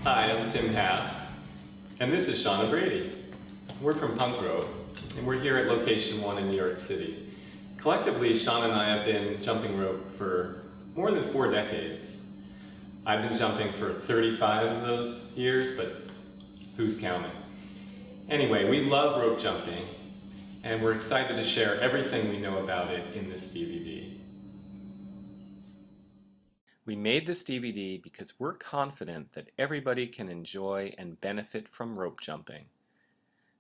Hi, I'm Tim Haft, and this is Shana Brady. We're from Punk Rope, and we're here at Location 1 in New York City. Collectively, Shana and I have been jumping rope for more than 4 decades. I've been jumping for 35 of those years, but who's counting? Anyway, we love rope jumping, and we're excited to share everything we know about it in this DVD. We made this DVD because we're confident that everybody can enjoy and benefit from rope jumping.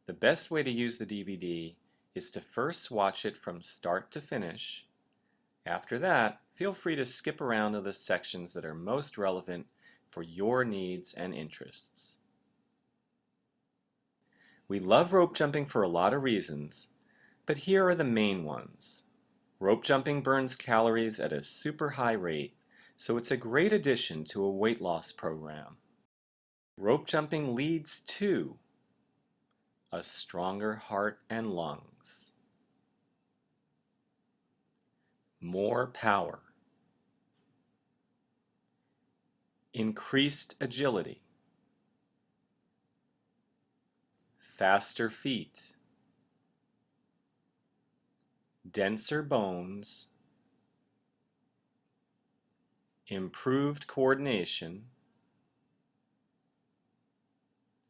The best way to use the DVD is to first watch it from start to finish. After that, feel free to skip around to the sections that are most relevant for your needs and interests. We love rope jumping for a lot of reasons, but here are the main ones. Rope jumping burns calories at a super high rate, so it's a great addition to a weight loss program. Rope jumping leads to a stronger heart and lungs, more power, increased agility, faster feet, denser bones, improved coordination,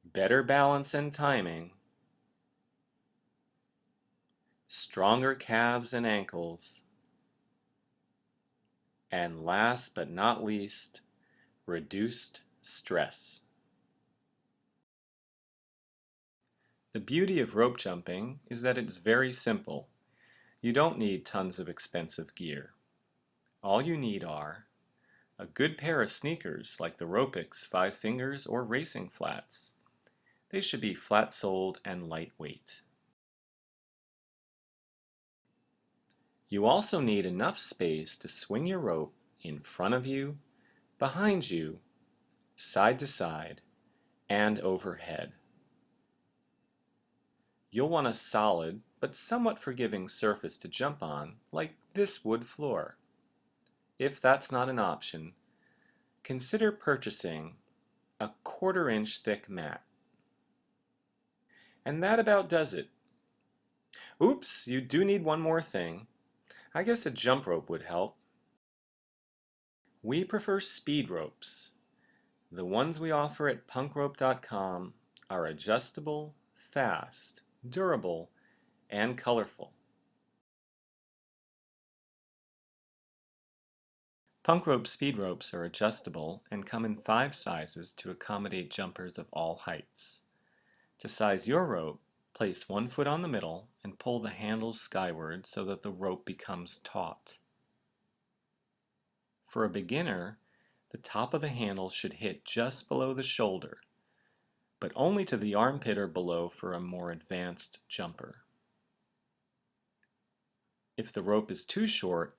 better balance and timing, stronger calves and ankles, and last but not least, reduced stress. The beauty of rope jumping is that it's very simple. You don't need tons of expensive gear. All you need are a good pair of sneakers like the Ropix 5 Fingers or racing flats. They should be flat-soled and lightweight. You also need enough space to swing your rope in front of you, behind you, side to side, and overhead. You'll want a solid but somewhat forgiving surface to jump on, like this wood floor. If that's not an option, consider purchasing a 1/4 inch thick mat. And that about does it. Oops, you do need one more thing. I guess a jump rope would help. We prefer speed ropes. The ones we offer at punkrope.com are adjustable, fast, durable, and colorful. Punk Rope speed ropes are adjustable and come in 5 sizes to accommodate jumpers of all heights. To size your rope, place one foot on the middle and pull the handles skyward so that the rope becomes taut. For a beginner, the top of the handle should hit just below the shoulder, but only to the armpit or below for a more advanced jumper. If the rope is too short,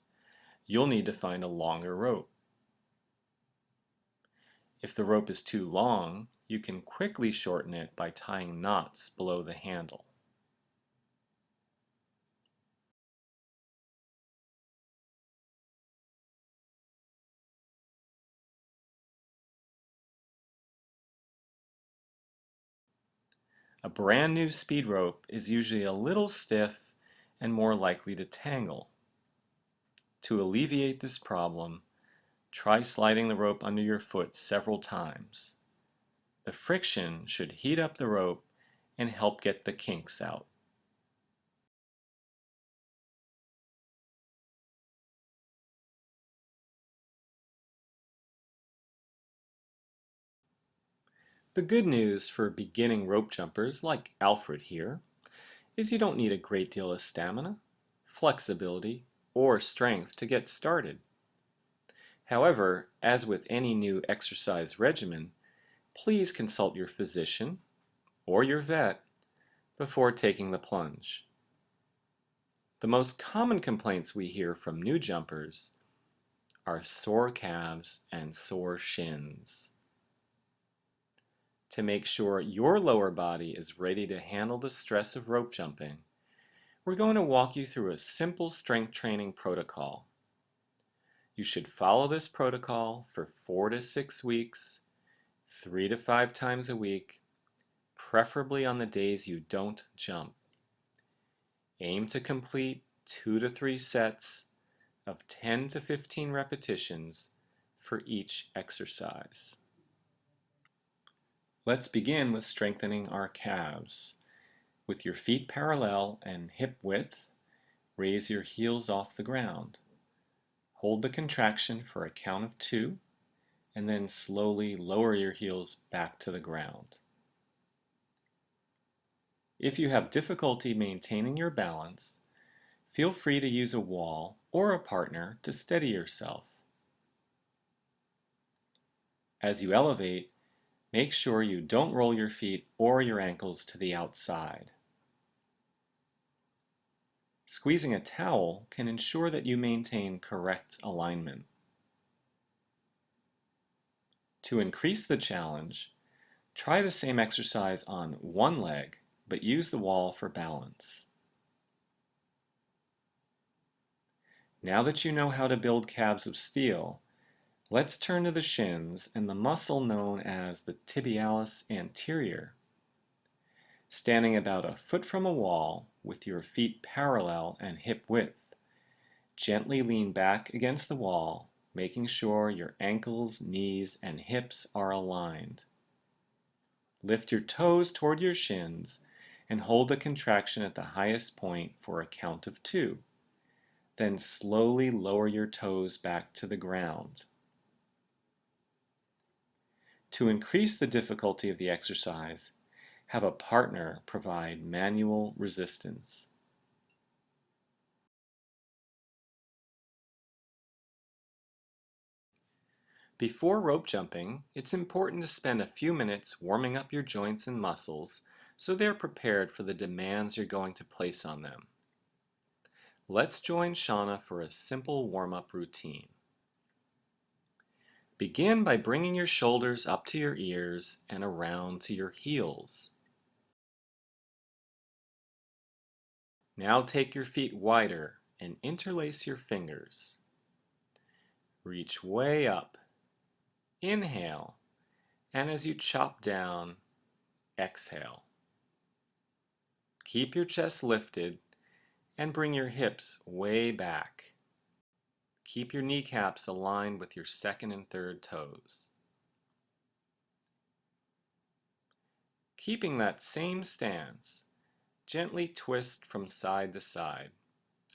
you'll need to find a longer rope. If the rope is too long, you can quickly shorten it by tying knots below the handle. A brand new speed rope is usually a little stiff and more likely to tangle. To alleviate this problem, try sliding the rope under your foot several times. The friction should heat up the rope and help get the kinks out. The good news for beginning rope jumpers like Alfred here is you don't need a great deal of stamina, flexibility, or strength to get started. However, as with any new exercise regimen, please consult your physician or your vet before taking the plunge. The most common complaints we hear from new jumpers are sore calves and sore shins. To make sure your lower body is ready to handle the stress of rope jumping, we're going to walk you through a simple strength training protocol. You should follow this protocol for 4 to 6 weeks, 3 to 5 times a week, preferably on the days you don't jump. Aim to complete 2 to 3 sets of 10 to 15 repetitions for each exercise. Let's begin with strengthening our calves. With your feet parallel and hip width, raise your heels off the ground. Hold the contraction for a count of 2, and then slowly lower your heels back to the ground. If you have difficulty maintaining your balance, feel free to use a wall or a partner to steady yourself. As you elevate, make sure you don't roll your feet or your ankles to the outside. Squeezing a towel can ensure that you maintain correct alignment. To increase the challenge, try the same exercise on one leg, but use the wall for balance. Now that you know how to build calves of steel, let's turn to the shins and the muscle known as the tibialis anterior. Standing about a foot from a wall with your feet parallel and hip width, gently lean back against the wall, making sure your ankles, knees, and hips are aligned. Lift your toes toward your shins and hold the contraction at the highest point for a count of 2. Then slowly lower your toes back to the ground. To increase the difficulty of the exercise, have a partner provide manual resistance. Before rope jumping, it's important to spend a few minutes warming up your joints and muscles so they're prepared for the demands you're going to place on them. Let's join Shana for a simple warm-up routine. Begin by bringing your shoulders up to your ears and around to your heels. Now take your feet wider and interlace your fingers. Reach way up. Inhale, and as you chop down, exhale. Keep your chest lifted and bring your hips way back. Keep your kneecaps aligned with your second and third toes. Keeping that same stance, gently twist from side to side,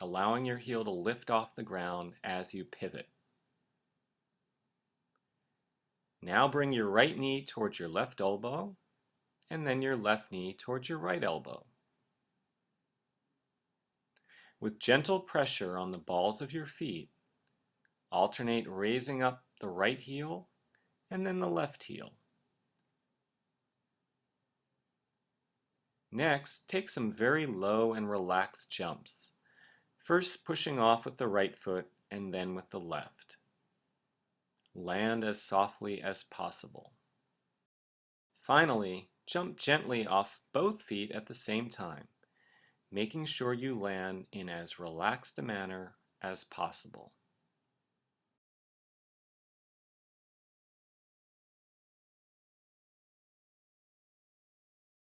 allowing your heel to lift off the ground as you pivot. Now bring your right knee towards your left elbow, and then your left knee towards your right elbow. With gentle pressure on the balls of your feet, alternate raising up the right heel and then the left heel. Next, take some very low and relaxed jumps, first pushing off with the right foot and then with the left. Land as softly as possible. Finally, jump gently off both feet at the same time, making sure you land in as relaxed a manner as possible.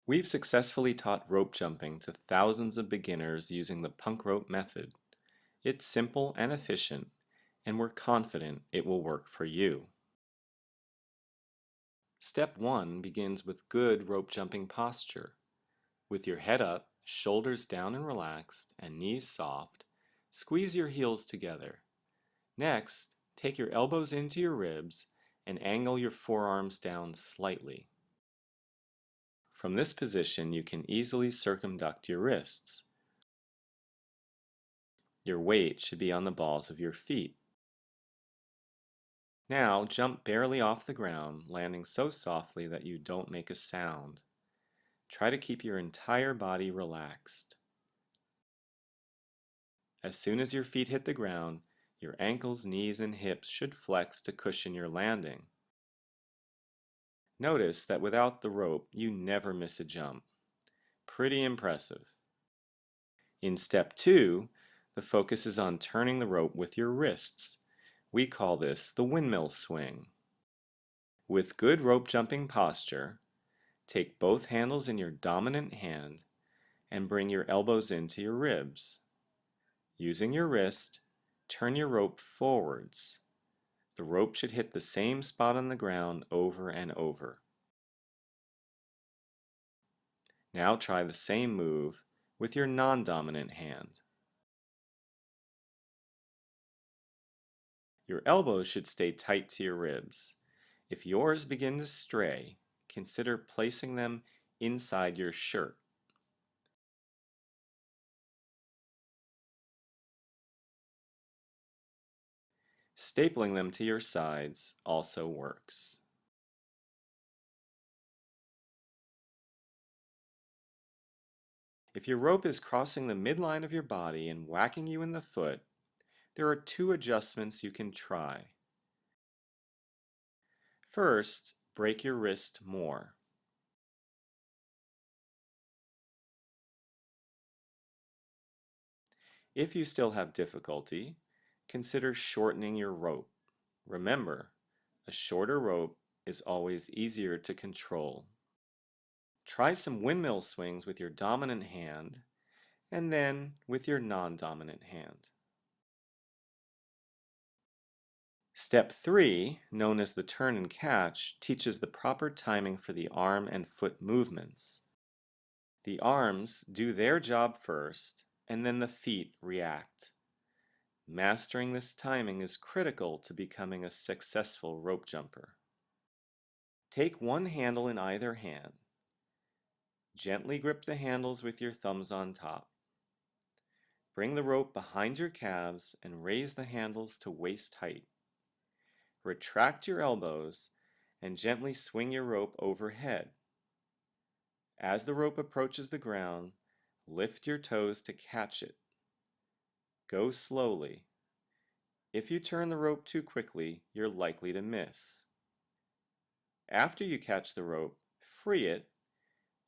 We've successfully taught rope jumping to thousands of beginners using the punk rope method. It's simple and efficient, and we're confident it will work for you. Step 1 begins with good rope jumping posture. With your head up, shoulders down and relaxed, and knees soft, squeeze your heels together. Next, take your elbows into your ribs and angle your forearms down slightly. From this position, you can easily circumduct your wrists. Your weight should be on the balls of your feet. Now, jump barely off the ground, landing so softly that you don't make a sound. Try to keep your entire body relaxed. As soon as your feet hit the ground, your ankles, knees, and hips should flex to cushion your landing. Notice that without the rope, you never miss a jump. Pretty impressive. In step 2, the focus is on turning the rope with your wrists. We call this the windmill swing. With good rope jumping posture, take both handles in your dominant hand and bring your elbows into your ribs. Using your wrist, turn your rope forwards. The rope should hit the same spot on the ground over and over. Now try the same move with your non-dominant hand. Your elbows should stay tight to your ribs. If yours begin to stray, consider placing them inside your shirt. Stapling them to your sides also works. If your rope is crossing the midline of your body and whacking you in the foot, there are two adjustments you can try. First, break your wrist more. If you still have difficulty, consider shortening your rope. Remember, a shorter rope is always easier to control. Try some windmill swings with your dominant hand and then with your non-dominant hand. Step 3, known as the turn and catch, teaches the proper timing for the arm and foot movements. The arms do their job first, and then the feet react. Mastering this timing is critical to becoming a successful rope jumper. Take one handle in either hand. Gently grip the handles with your thumbs on top. Bring the rope behind your calves and raise the handles to waist height. Retract your elbows and gently swing your rope overhead. As the rope approaches the ground, lift your toes to catch it. Go slowly. If you turn the rope too quickly, you're likely to miss. After you catch the rope, free it,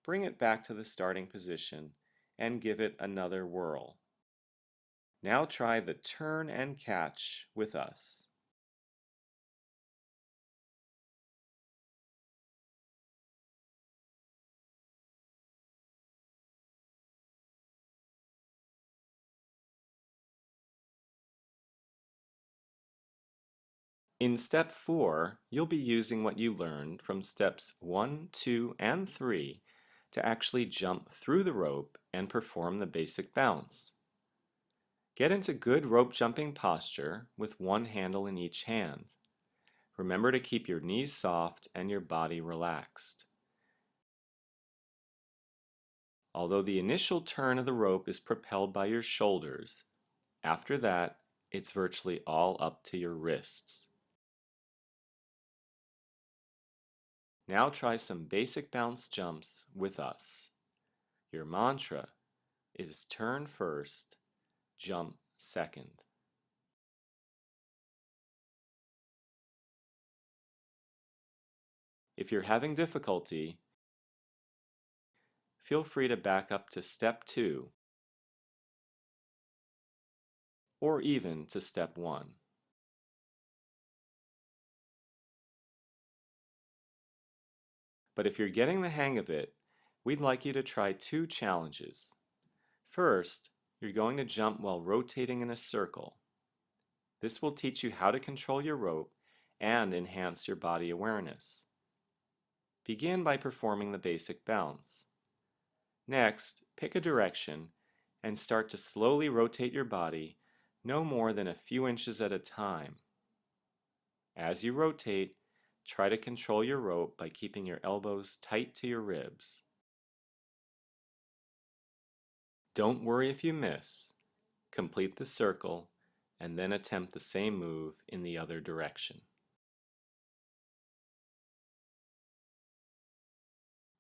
bring it back to the starting position, and give it another whirl. Now try the turn and catch with us. In step 4, you'll be using what you learned from steps 1, 2, and 3 to actually jump through the rope and perform the basic bounce. Get into good rope jumping posture with one handle in each hand. Remember to keep your knees soft and your body relaxed. Although the initial turn of the rope is propelled by your shoulders, after that, it's virtually all up to your wrists. Now try some basic bounce jumps with us. Your mantra is turn first, jump second. If you're having difficulty, feel free to back up to step 2 or even to step 1. But if you're getting the hang of it, we'd like you to try 2 challenges. First, you're going to jump while rotating in a circle. This will teach you how to control your rope and enhance your body awareness. Begin by performing the basic bounce. Next, pick a direction and start to slowly rotate your body no more than a few inches at a time. As you rotate, try to control your rope by keeping your elbows tight to your ribs. Don't worry if you miss. Complete the circle and then attempt the same move in the other direction.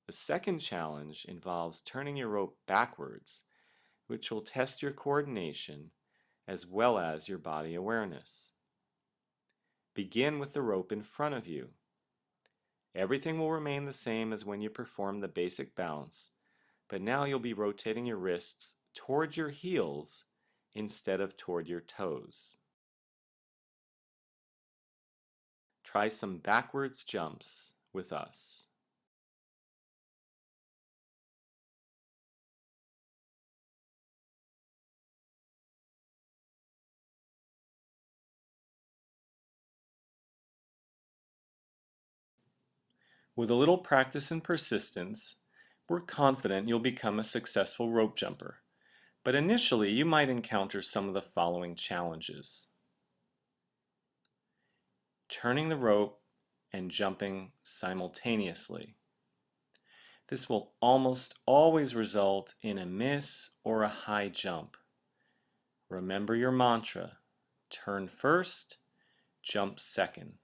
The second challenge involves turning your rope backwards, which will test your coordination as well as your body awareness. Begin with the rope in front of you. Everything will remain the same as when you perform the basic bounce, but now you'll be rotating your wrists towards your heels instead of toward your toes. Try some backwards jumps with us. With a little practice and persistence, we're confident you'll become a successful rope jumper. But initially, you might encounter some of the following challenges. Turning the rope and jumping simultaneously. This will almost always result in a miss or a high jump. Remember your mantra, turn first, jump second.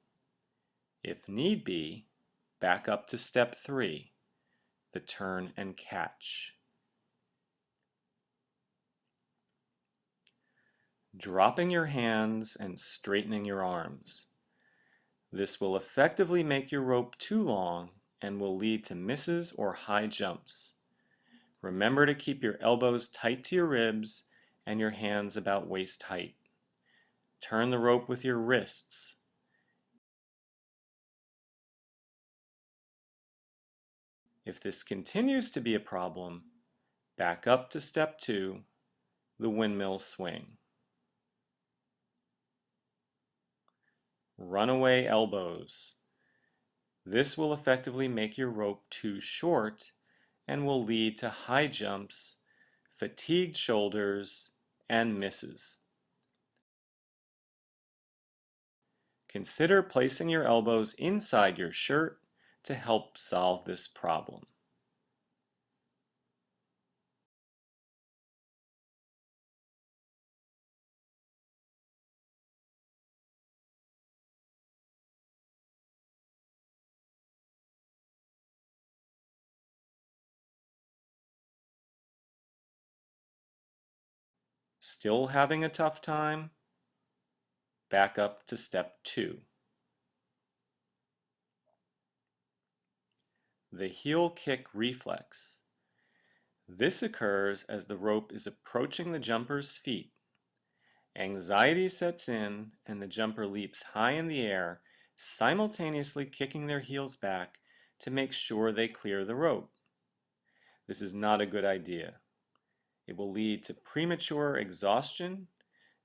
If need be, back up to step 3, the turn and catch. Dropping your hands and straightening your arms. This will effectively make your rope too long and will lead to misses or high jumps. Remember to keep your elbows tight to your ribs and your hands about waist height. Turn the rope with your wrists. If this continues to be a problem, back up to step 2, the windmill swing. Runaway elbows. This will effectively make your rope too short and will lead to high jumps, fatigued shoulders, and misses. Consider placing your elbows inside your shirt to help solve this problem. Still having a tough time? Back up to step 2. The heel kick reflex. This occurs as the rope is approaching the jumper's feet. Anxiety sets in and the jumper leaps high in the air, simultaneously kicking their heels back to make sure they clear the rope. This is not a good idea. It will lead to premature exhaustion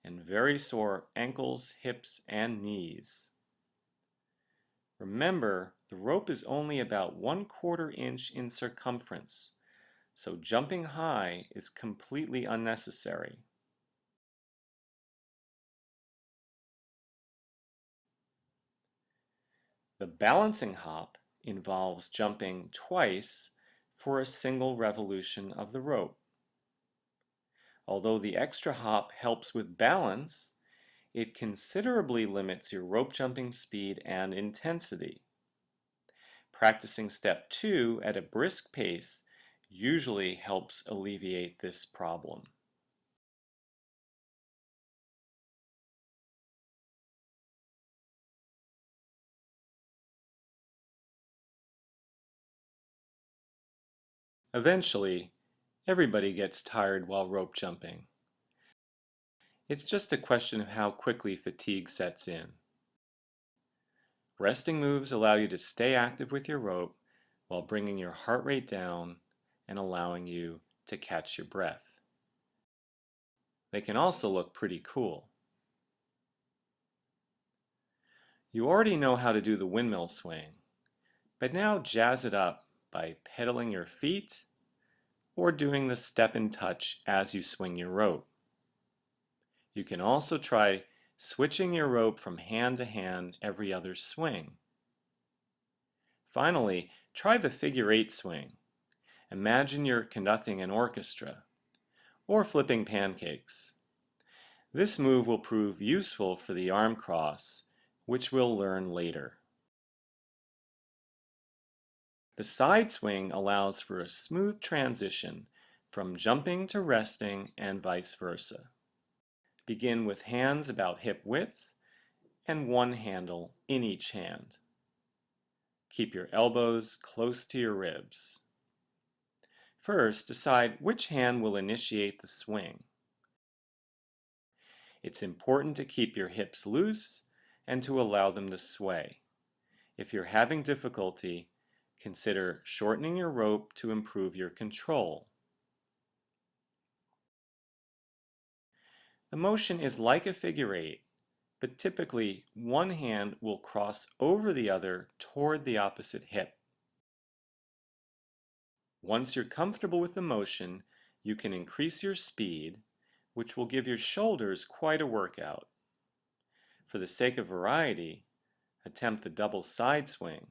and very sore ankles, hips, and knees. Remember, the rope is only about 1/4 inch in circumference, so jumping high is completely unnecessary. The balancing hop involves jumping twice for a single revolution of the rope. Although the extra hop helps with balance, it considerably limits your rope jumping speed and intensity. Practicing step 2 at a brisk pace usually helps alleviate this problem. Eventually, everybody gets tired while rope jumping. It's just a question of how quickly fatigue sets in. Resting moves allow you to stay active with your rope while bringing your heart rate down and allowing you to catch your breath. They can also look pretty cool. You already know how to do the windmill swing, but now jazz it up by pedaling your feet or doing the step and touch as you swing your rope. You can also try switching your rope from hand to hand every other swing. Finally, try the figure 8 swing. Imagine you're conducting an orchestra or flipping pancakes. This move will prove useful for the arm cross, which we'll learn later. The side swing allows for a smooth transition from jumping to resting and vice versa. Begin with hands about hip width and one handle in each hand. Keep your elbows close to your ribs. First, decide which hand will initiate the swing. It's important to keep your hips loose and to allow them to sway. If you're having difficulty, consider shortening your rope to improve your control. The motion is like a figure eight, but typically one hand will cross over the other toward the opposite hip. Once you're comfortable with the motion, you can increase your speed, which will give your shoulders quite a workout. For the sake of variety, attempt the double side swing,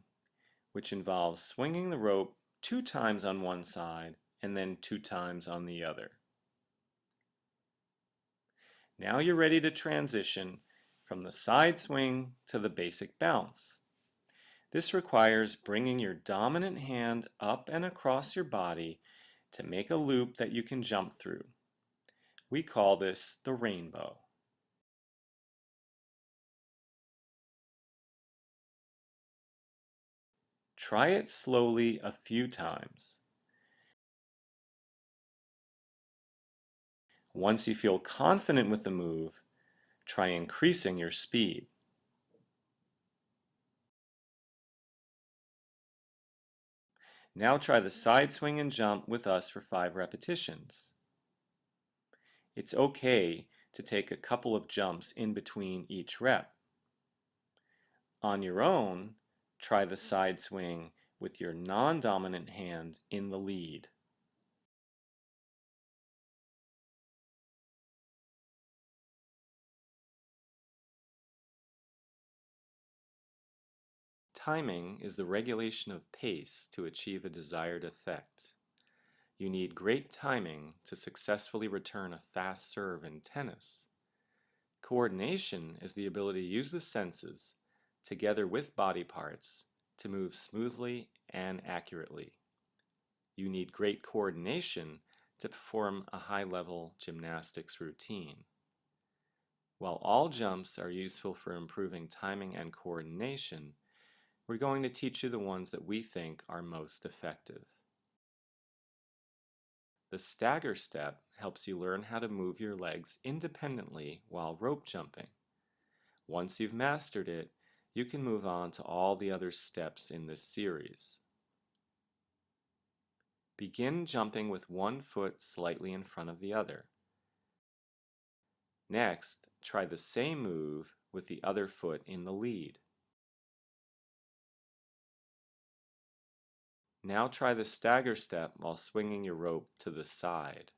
which involves swinging the rope 2 times on one side and then 2 times on the other. Now you're ready to transition from the side swing to the basic bounce. This requires bringing your dominant hand up and across your body to make a loop that you can jump through. We call this the rainbow. Try it slowly a few times. Once you feel confident with the move, try increasing your speed. Now try the side swing and jump with us for 5 repetitions. It's okay to take a couple of jumps in between each rep. On your own, try the side swing with your non-dominant hand in the lead. Timing is the regulation of pace to achieve a desired effect. You need great timing to successfully return a fast serve in tennis. Coordination is the ability to use the senses, together with body parts, to move smoothly and accurately. You need great coordination to perform a high-level gymnastics routine. While all jumps are useful for improving timing and coordination, we're going to teach you the ones that we think are most effective. The stagger step helps you learn how to move your legs independently while rope jumping. Once you've mastered it, you can move on to all the other steps in this series. Begin jumping with one foot slightly in front of the other. Next, try the same move with the other foot in the lead. Now try the stagger step while swinging your rope to the side.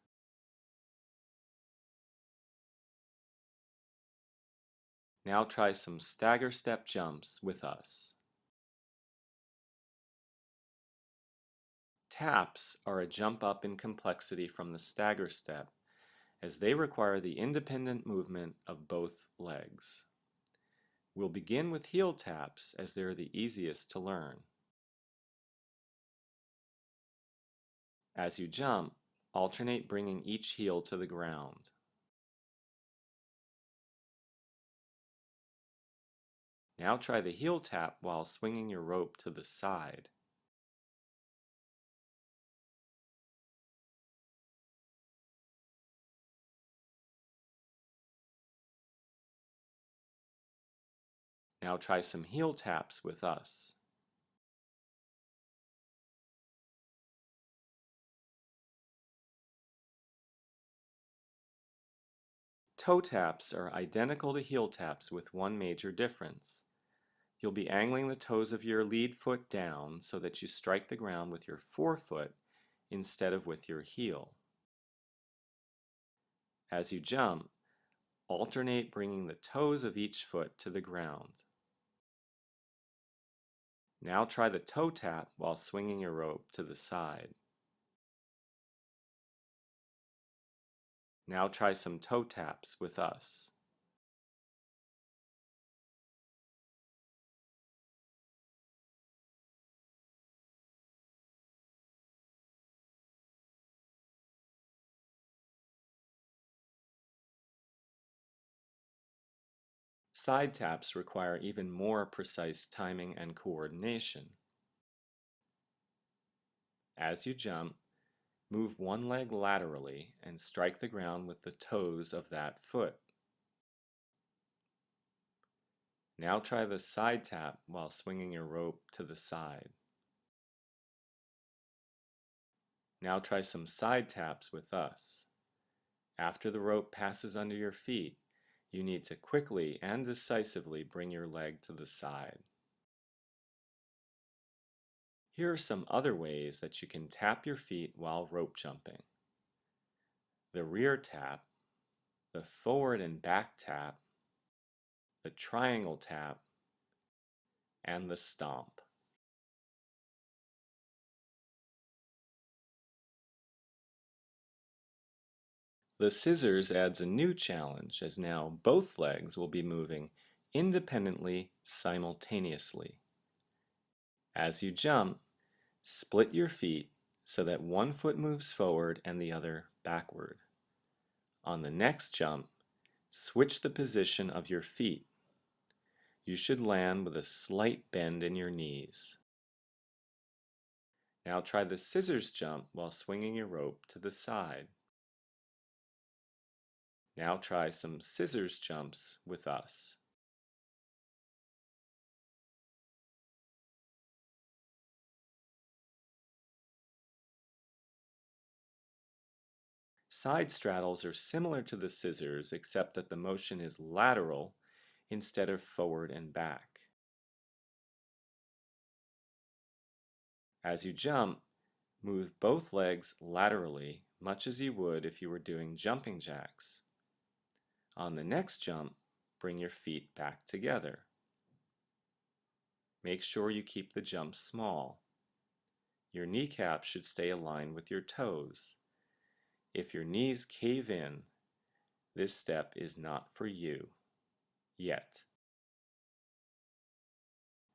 Now try some stagger step jumps with us. Taps are a jump up in complexity from the stagger step, as they require the independent movement of both legs. We'll begin with heel taps as they're the easiest to learn. As you jump, alternate bringing each heel to the ground. Now try the heel tap while swinging your rope to the side. Now try some heel taps with us. Toe taps are identical to heel taps with one major difference. You'll be angling the toes of your lead foot down so that you strike the ground with your forefoot instead of with your heel. As you jump, alternate bringing the toes of each foot to the ground. Now try the toe tap while swinging your rope to the side. Now try some toe taps with us. Side taps require even more precise timing and coordination. As you jump, move one leg laterally and strike the ground with the toes of that foot. Now try the side tap while swinging your rope to the side. Now try some side taps with us. After the rope passes under your feet, you need to quickly and decisively bring your leg to the side. Here are some other ways that you can tap your feet while rope jumping. The rear tap, the forward and back tap, the triangle tap, and the stomp. The scissors adds a new challenge as now both legs will be moving independently simultaneously. As you jump, split your feet so that one foot moves forward and the other backward. On the next jump, switch the position of your feet. You should land with a slight bend in your knees. Now try the scissors jump while swinging your rope to the side. Now try some scissors jumps with us. Side straddles are similar to the scissors except that the motion is lateral instead of forward and back. As you jump, move both legs laterally, much as you would if you were doing jumping jacks. On the next jump, bring your feet back together. Make sure you keep the jump small. Your kneecaps should stay aligned with your toes. If your knees cave in, this step is not for you, yet.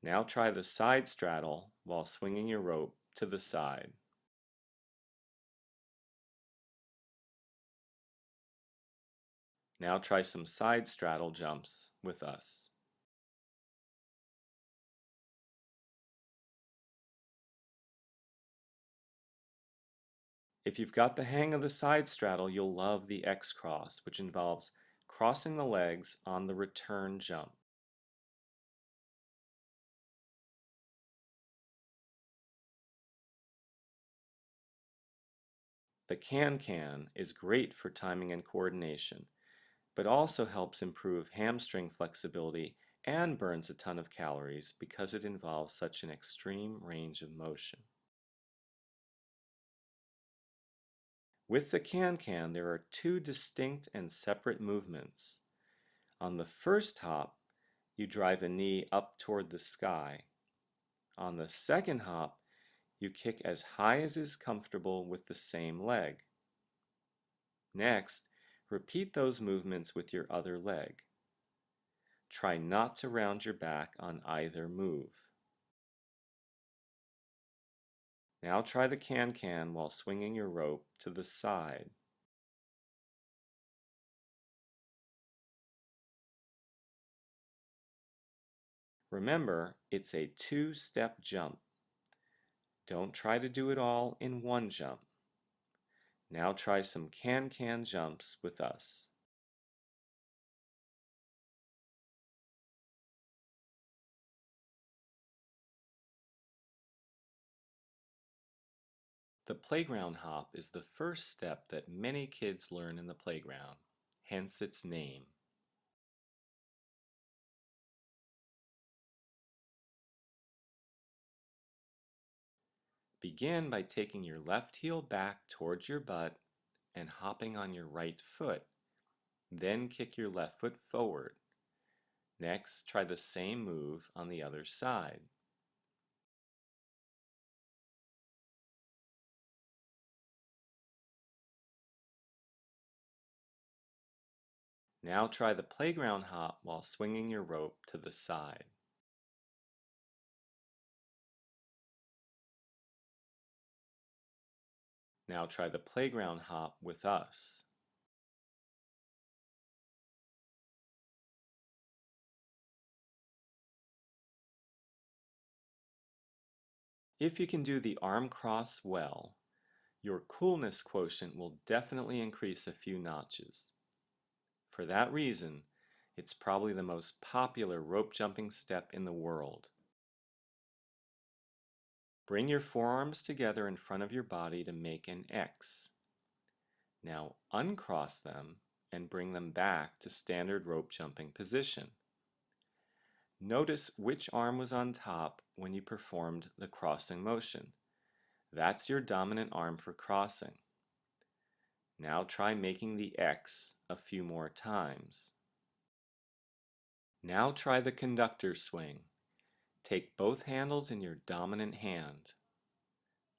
Now try the side straddle while swinging your rope to the side. Now try some side straddle jumps with us. If you've got the hang of the side straddle, you'll love the X-cross, which involves crossing the legs on the return jump. The can-can is great for timing and coordination, but also helps improve hamstring flexibility and burns a ton of calories because it involves such an extreme range of motion. With the can-can, there are two distinct and separate movements. On the first hop, you drive a knee up toward the sky. On the second hop, you kick as high as is comfortable with the same leg. Next, repeat those movements with your other leg. Try not to round your back on either move. Now try the can-can while swinging your rope to the side. Remember, it's a two-step jump. Don't try to do it all in one jump. Now try some can-can jumps with us. The playground hop is the first step that many kids learn in the playground, hence its name. Begin by taking your left heel back towards your butt and hopping on your right foot. Then kick your left foot forward. Next, try the same move on the other side. Now try the playground hop while swinging your rope to the side. Now try the playground hop with us. If you can do the arm cross well, your coolness quotient will definitely increase a few notches. For that reason, It's probably the most popular rope jumping step in the world. Bring your forearms together in front of your body to make an X. Now uncross them and bring them back to standard rope jumping position. Notice which arm was on top when you performed the crossing motion. That's your dominant arm for crossing. Now try making the X a few more times. Now try the conductor swing. Take both handles in your dominant hand.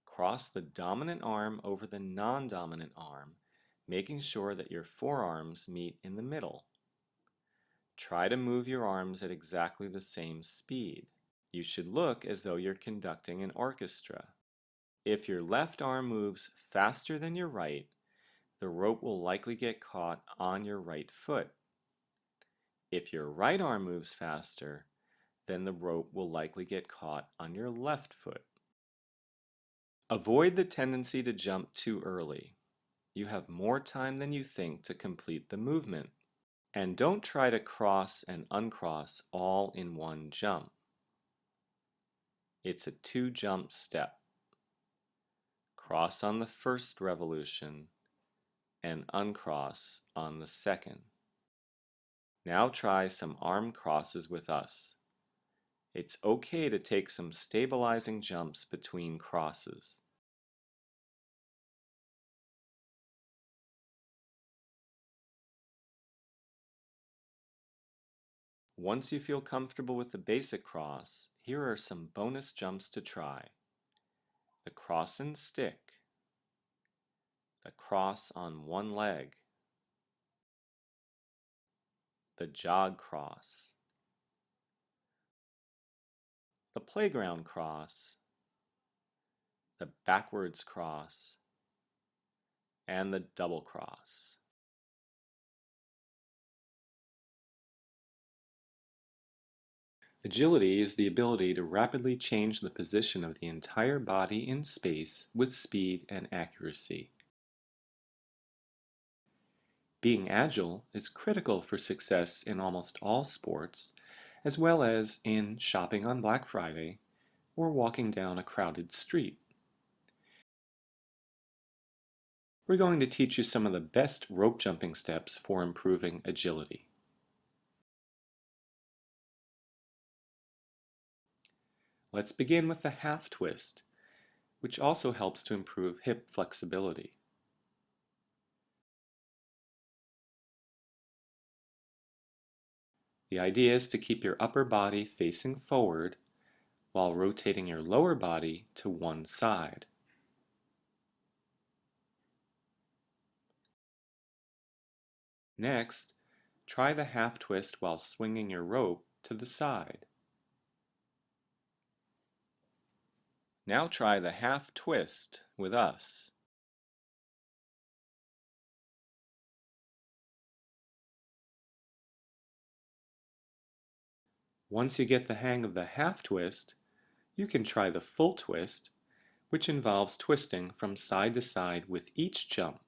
Cross the dominant arm over the non-dominant arm, making sure that your forearms meet in the middle. Try to move your arms at exactly the same speed. You should look as though you're conducting an orchestra. If your left arm moves faster than your right, the rope will likely get caught on your right foot. If your right arm moves faster, then the rope will likely get caught on your left foot. Avoid the tendency to jump too early. You have more time than you think to complete the movement. And don't try to cross and uncross all in one jump. It's a two-jump step. Cross on the first revolution and uncross on the second. Now try some arm crosses with us. It's okay to take some stabilizing jumps between crosses. Once you feel comfortable with the basic cross, here are some bonus jumps to try. The cross and stick, the cross on one leg, the jog cross, the playground cross, the backwards cross, and the double cross. Agility is the ability to rapidly change the position of the entire body in space with speed and accuracy. Being agile is critical for success in almost all sports, as well as in shopping on Black Friday or walking down a crowded street. We're going to teach you some of the best rope jumping steps for improving agility. Let's begin with the half twist, which also helps to improve hip flexibility. The idea is to keep your upper body facing forward while rotating your lower body to one side. Next, try the half twist while swinging your rope to the side. Now try the half twist with us. Once you get the hang of the half twist, you can try the full twist, which involves twisting from side to side with each jump.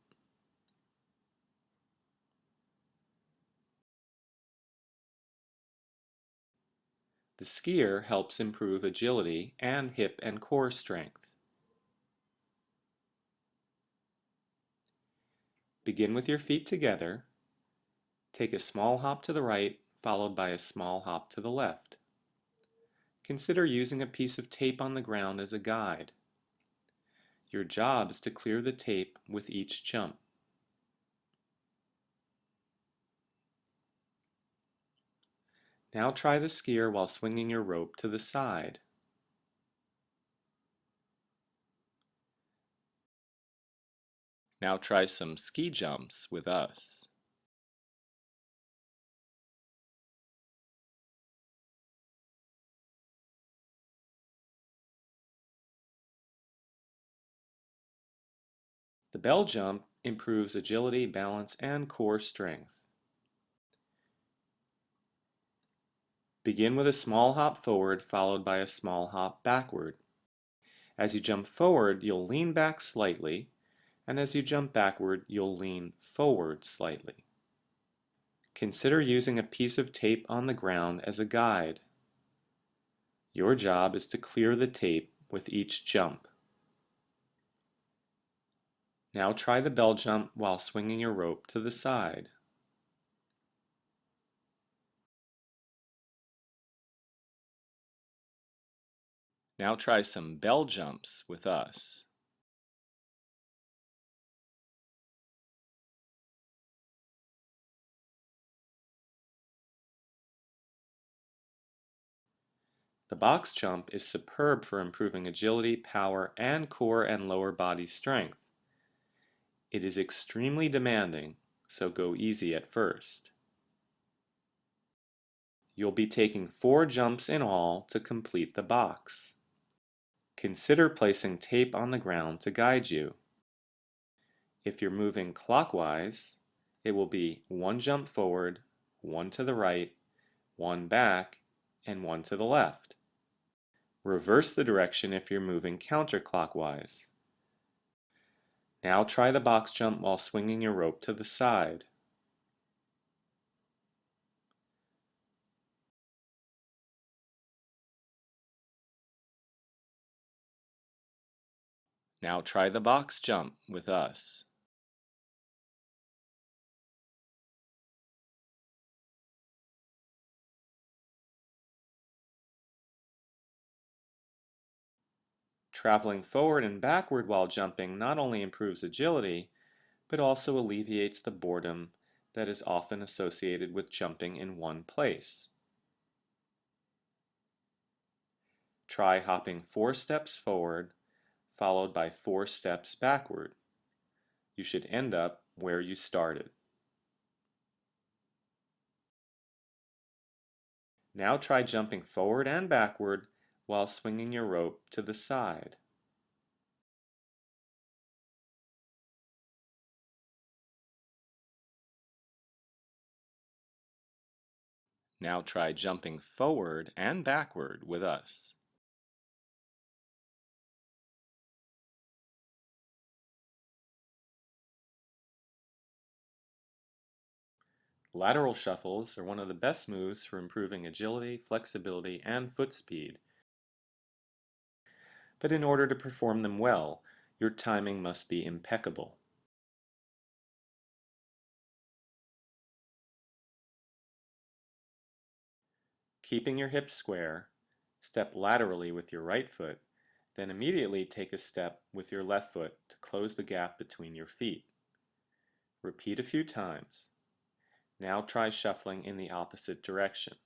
The skier helps improve agility and hip and core strength. Begin with your feet together. Take a small hop to the right, followed by a small hop to the left. Consider using a piece of tape on the ground as a guide. Your job is to clear the tape with each jump. Now try the skier while swinging your rope to the side. Now try some ski jumps with us. The bell jump improves agility, balance, and core strength. Begin with a small hop forward followed by a small hop backward. As you jump forward, you'll lean back slightly, and as you jump backward, you'll lean forward slightly. Consider using a piece of tape on the ground as a guide. Your job is to clear the tape with each jump. Now try the bell jump while swinging your rope to the side. Now try some bell jumps with us. The box jump is superb for improving agility, power, and core and lower body strength. It is extremely demanding, so go easy at first. You'll be taking 4 jumps in all to complete the box. Consider placing tape on the ground to guide you. If you're moving clockwise, it will be 1 jump forward, 1 to the right, 1 back, and 1 to the left. Reverse the direction if you're moving counterclockwise. Now try the box jump while swinging your rope to the side. Now try the box jump with us. Traveling forward and backward while jumping not only improves agility, but also alleviates the boredom that is often associated with jumping in one place. Try hopping 4 steps forward, followed by 4 steps backward. You should end up where you started. Now try jumping forward and backward while swinging your rope to the side. Now try jumping forward and backward with us. Lateral shuffles are one of the best moves for improving agility, flexibility, and foot speed. But in order to perform them well, your timing must be impeccable. Keeping your hips square, step laterally with your right foot, then immediately take a step with your left foot to close the gap between your feet. Repeat a few times. Now try shuffling in the opposite direction.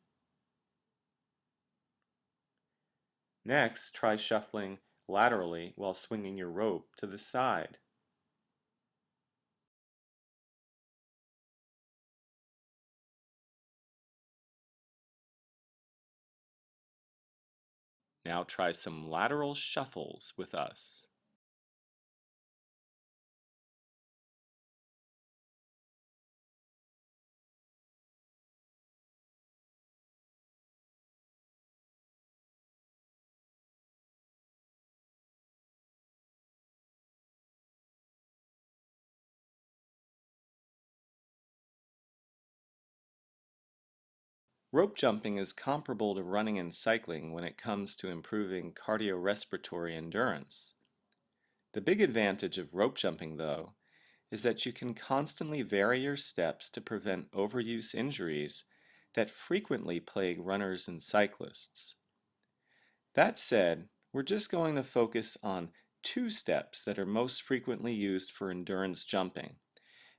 Next, try shuffling laterally while swinging your rope to the side. Now try some lateral shuffles with us. Rope jumping is comparable to running and cycling when it comes to improving cardiorespiratory endurance. The big advantage of rope jumping, though, is that you can constantly vary your steps to prevent overuse injuries that frequently plague runners and cyclists. That said, we're just going to focus on 2 steps that are most frequently used for endurance jumping.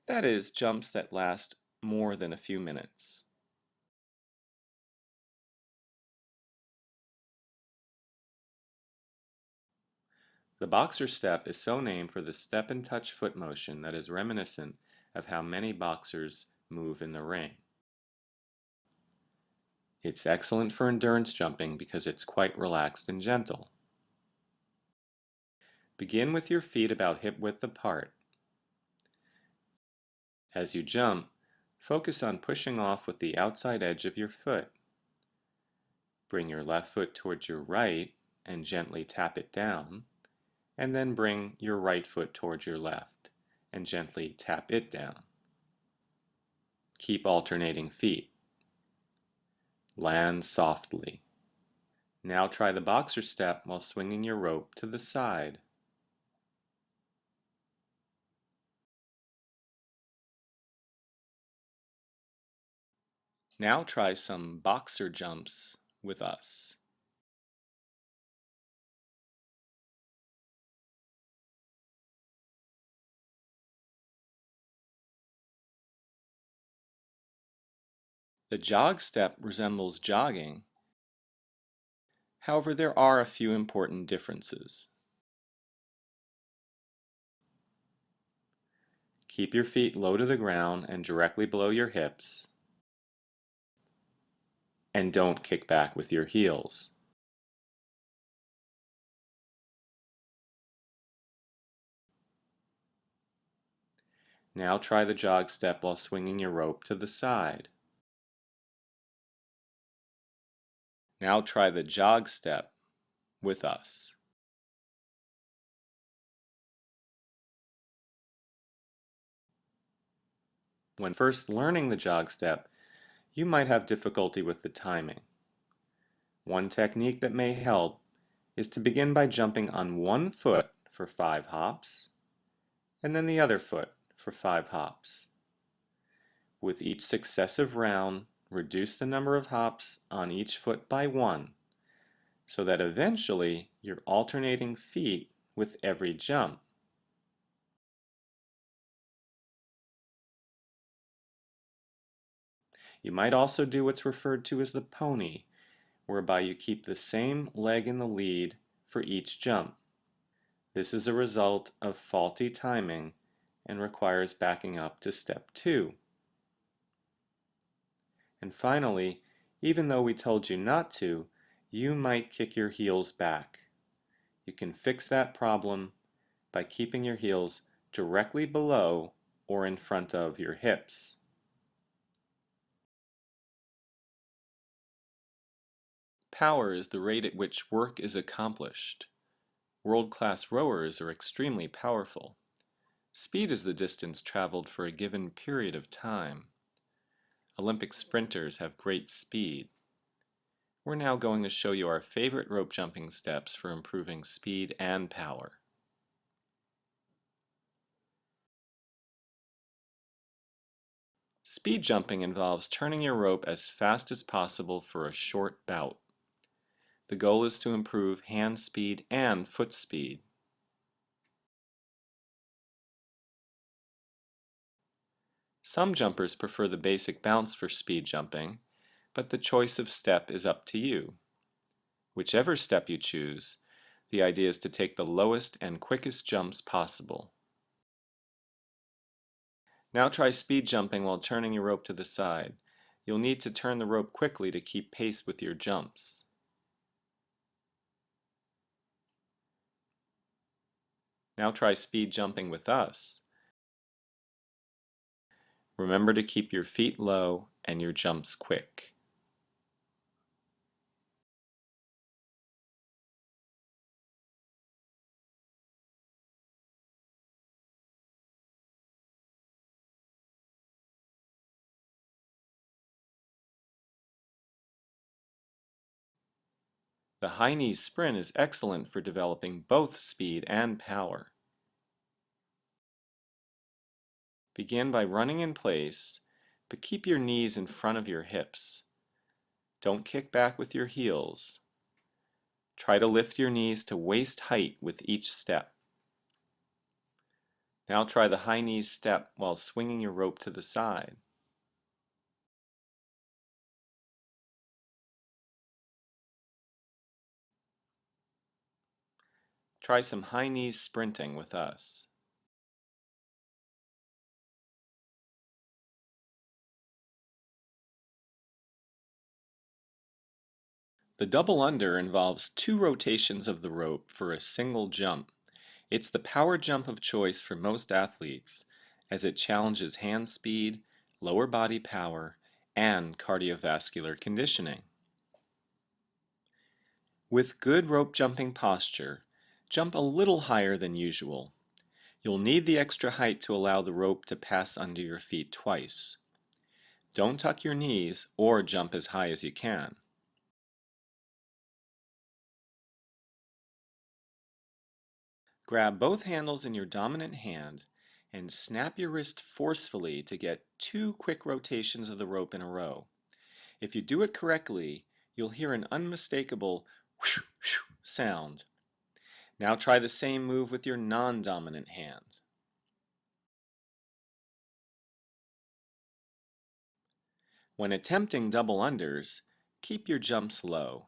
That is, jumps that last more than a few minutes. The boxer step is so named for the step and touch foot motion that is reminiscent of how many boxers move in the ring. It's excellent for endurance jumping because it's quite relaxed and gentle. Begin with your feet about hip width apart. As you jump, focus on pushing off with the outside edge of your foot. Bring your left foot towards your right and gently tap it down, and then bring your right foot towards your left and gently tap it down. Keep alternating feet. Land softly. Now try the boxer step while swinging your rope to the side. Now try some boxer jumps with us. The jog step resembles jogging. However, there are a few important differences. Keep your feet low to the ground and directly below your hips. And don't kick back with your heels. Now try the jog step while swinging your rope to the side. Now try the jog step with us. When first learning the jog step, you might have difficulty with the timing. One technique that may help is to begin by jumping on one foot for 5 hops, and then the other foot for 5 hops. With each successive round, reduce the number of hops on each foot by 1, so that eventually you're alternating feet with every jump. You might also do what's referred to as the pony, whereby you keep the same leg in the lead for each jump. This is a result of faulty timing and requires backing up to step 2. And finally, even though we told you not to, you might kick your heels back. You can fix that problem by keeping your heels directly below or in front of your hips. Power is the rate at which work is accomplished. World-class rowers are extremely powerful. Speed is the distance traveled for a given period of time. Olympic sprinters have great speed. We're now going to show you our favorite rope jumping steps for improving speed and power. Speed jumping involves turning your rope as fast as possible for a short bout. The goal is to improve hand speed and foot speed. Some jumpers prefer the basic bounce for speed jumping, but the choice of step is up to you. Whichever step you choose, the idea is to take the lowest and quickest jumps possible. Now try speed jumping while turning your rope to the side. You'll need to turn the rope quickly to keep pace with your jumps. Now try speed jumping with us. Remember to keep your feet low and your jumps quick. The high knee sprint is excellent for developing both speed and power. Begin by running in place, but keep your knees in front of your hips. Don't kick back with your heels. Try to lift your knees to waist height with each step. Now try the high knees step while swinging your rope to the side. Try some high knees sprinting with us. The double under involves 2 rotations of the rope for a single jump. It's the power jump of choice for most athletes, as it challenges hand speed, lower body power, and cardiovascular conditioning. With good rope jumping posture, jump a little higher than usual. You'll need the extra height to allow the rope to pass under your feet twice. Don't tuck your knees or jump as high as you can. Grab both handles in your dominant hand and snap your wrist forcefully to get 2 quick rotations of the rope in a row. If you do it correctly, you'll hear an unmistakable whoosh, whoosh sound. Now try the same move with your non-dominant hand. When attempting double unders, keep your jumps low.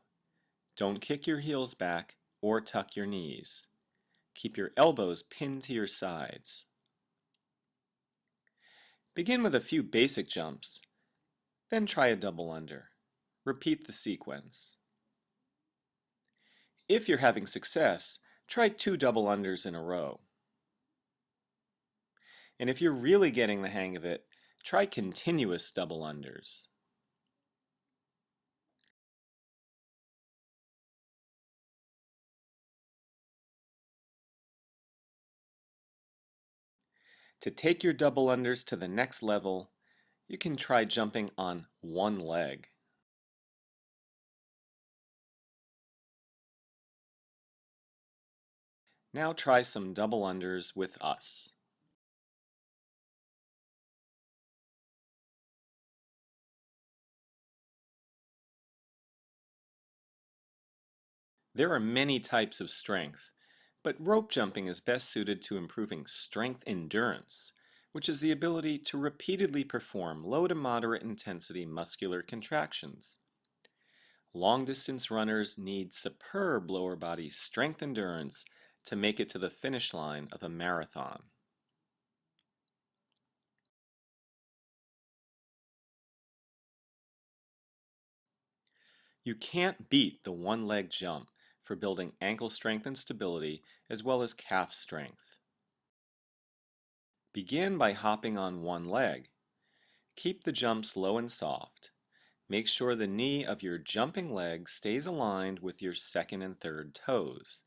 Don't kick your heels back or tuck your knees. Keep your elbows pinned to your sides. Begin with a few basic jumps, then try a double under. Repeat the sequence. If you're having success, try 2 double unders in a row. And if you're really getting the hang of it, try continuous double unders. To take your double unders to the next level, you can try jumping on one leg. Now try some double unders with us. There are many types of strength, but rope jumping is best suited to improving strength endurance, which is the ability to repeatedly perform low to moderate intensity muscular contractions. Long-distance runners need superb lower body strength endurance to make it to the finish line of a marathon. You can't beat the one-leg jump for building ankle strength and stability as well as calf strength. Begin by hopping on one leg. Keep the jumps low and soft. Make sure the knee of your jumping leg stays aligned with your second and third toes.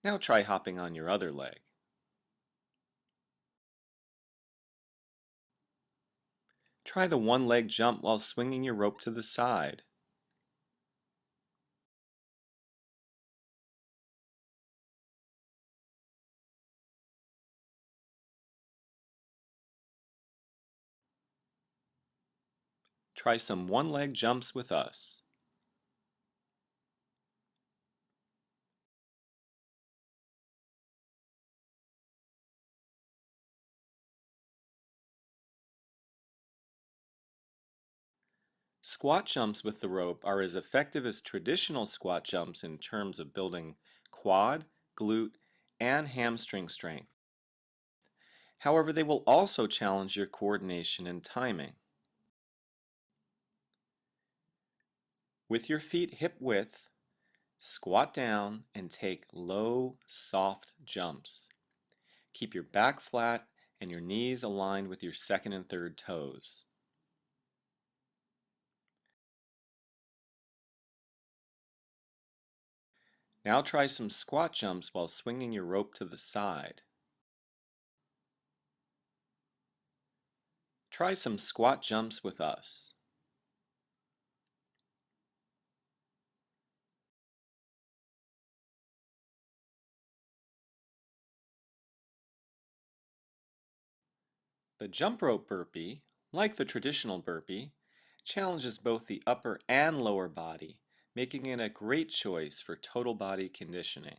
Now try hopping on your other leg. Try the one-leg jump while swinging your rope to the side. Try some one-leg jumps with us. Squat jumps with the rope are as effective as traditional squat jumps in terms of building quad, glute, and hamstring strength. However, they will also challenge your coordination and timing. With your feet hip width, squat down and take low, soft jumps. Keep your back flat and your knees aligned with your second and third toes. Now try some squat jumps while swinging your rope to the side. Try some squat jumps with us. The jump rope burpee, like the traditional burpee, challenges both the upper and lower body, making it a great choice for total body conditioning.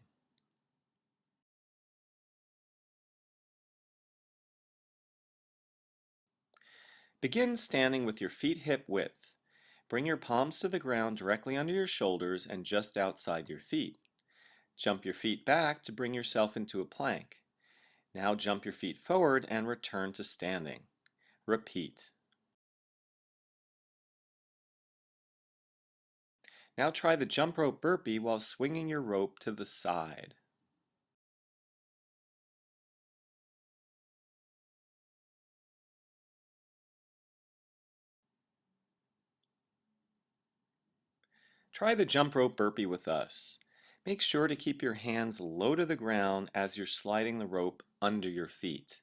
Begin standing with your feet hip width. Bring your palms to the ground directly under your shoulders and just outside your feet. Jump your feet back to bring yourself into a plank. Now jump your feet forward and return to standing. Repeat. Now try the jump rope burpee while swinging your rope to the side. Try the jump rope burpee with us. Make sure to keep your hands low to the ground as you're sliding the rope under your feet.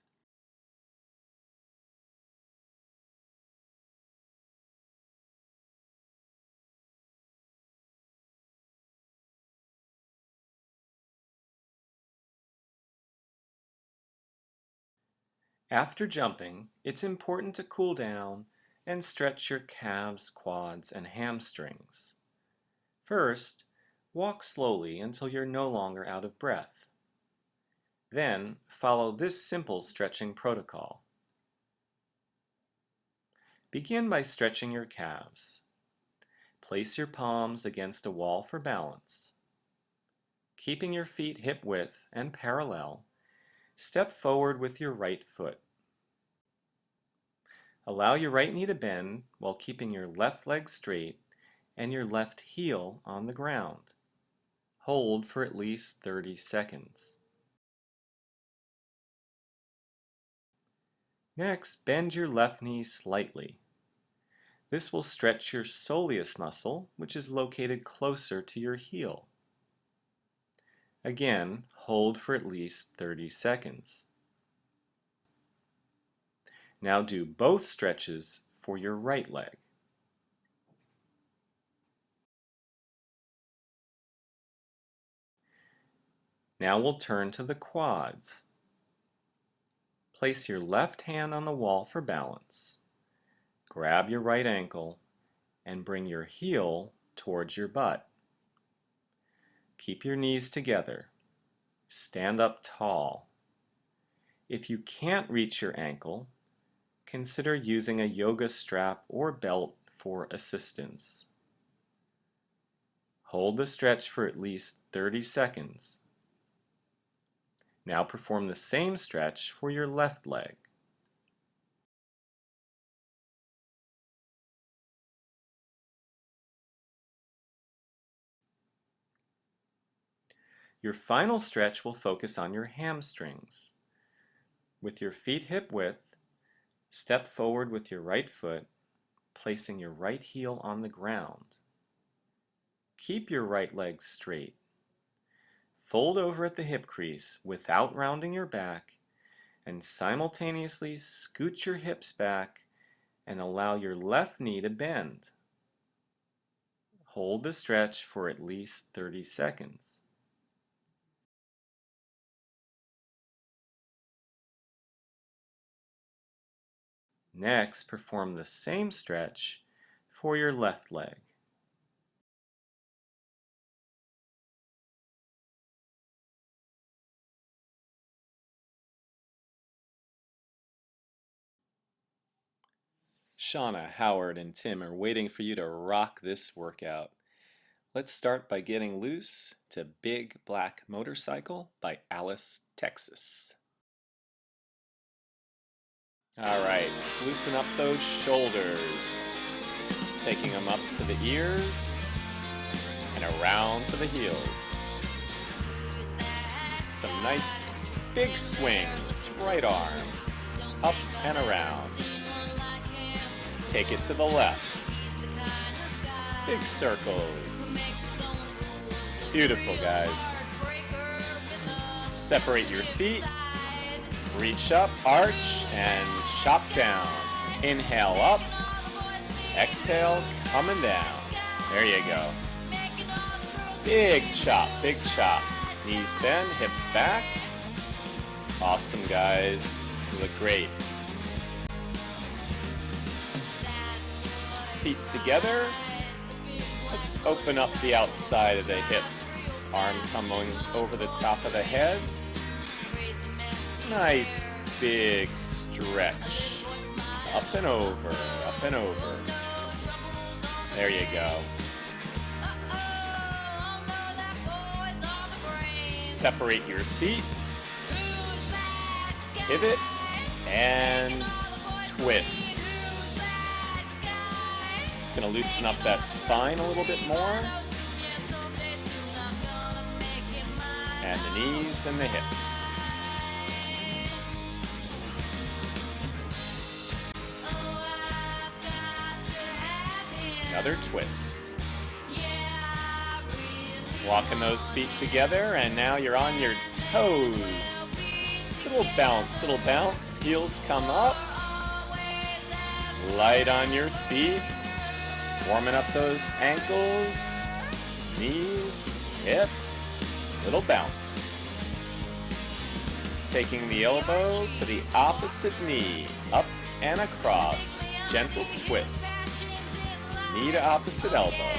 After jumping, it's important to cool down and stretch your calves, quads, and hamstrings. First, walk slowly until you're no longer out of breath. Then, follow this simple stretching protocol. Begin by stretching your calves. Place your palms against a wall for balance. Keeping your feet hip width and parallel, step forward with your right foot. Allow your right knee to bend while keeping your left leg straight and your left heel on the ground. Hold for at least 30 seconds. Next, bend your left knee slightly. This will stretch your soleus muscle, which is located closer to your heel. Again, hold for at least 30 seconds. Now do both stretches for your right leg. Now we'll turn to the quads. Place your left hand on the wall for balance. Grab your right ankle and bring your heel towards your butt. Keep your knees together. Stand up tall. If you can't reach your ankle, consider using a yoga strap or belt for assistance. Hold the stretch for at least 30 seconds. Now perform the same stretch for your left leg. Your final stretch will focus on your hamstrings. With your feet hip width, step forward with your right foot, placing your right heel on the ground. Keep your right leg straight. Fold over at the hip crease without rounding your back, and simultaneously scoot your hips back and allow your left knee to bend. Hold the stretch for at least 30 seconds. Next, perform the same stretch for your left leg. Shana, Howard, and Tim are waiting for you to rock this workout. Let's start by getting loose to Big Black Motorcycle by Alice, Texas. Alright, let's loosen up those shoulders. Taking them up to the ears and around to the heels. Some nice big swings, right arm, up and around. Take it to the left. Big circles. Beautiful, guys. Separate your feet. Reach up, arch, and chop down. Inhale up. Exhale, coming down. There you go. Big chop, big chop. Knees bend, hips back. Awesome, guys. You look great. Feet together. Let's open up the outside of the hip. Arm coming over the top of the head. Nice big stretch. Up and over, up and over. There you go. Separate your feet. Pivot and twist. Going to loosen up that spine a little bit more. And the knees and the hips. Another twist. Walking those feet together, and now you're on your toes. Little bounce, heels come up. Light on your feet. Warming up those ankles, knees, hips, little bounce. Taking the elbow to the opposite knee, up and across, gentle twist. Knee to opposite elbow.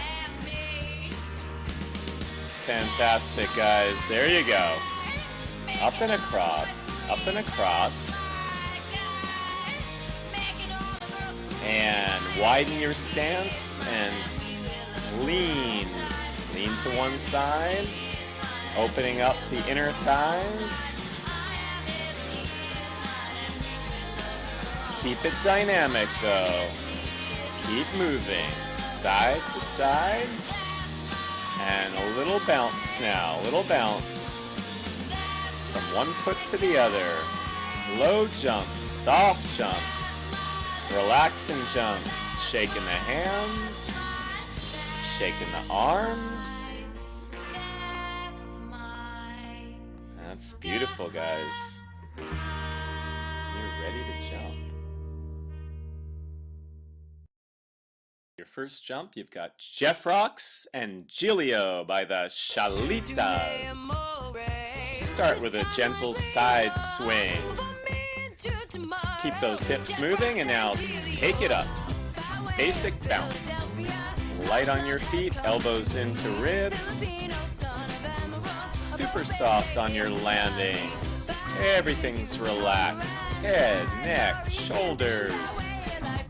Fantastic, guys. There you go. Up and across, up and across. And widen your stance and lean. Lean to one side, opening up the inner thighs. Keep it dynamic though. Keep moving, side to side. And a little bounce now, a little bounce. From one foot to the other. Low jumps, soft jumps, relaxing jumps, shaking the hands, shaking the arms. That's beautiful, guys. You're ready to jump. Your first jump, you've got Jeff Rocks and Gilio by the Shalitas. Start with a gentle side swing. Keep those hips moving and now take it up. Basic bounce. Light on your feet, elbows into ribs. Super soft on your landings. Everything's relaxed. Head, neck, shoulders.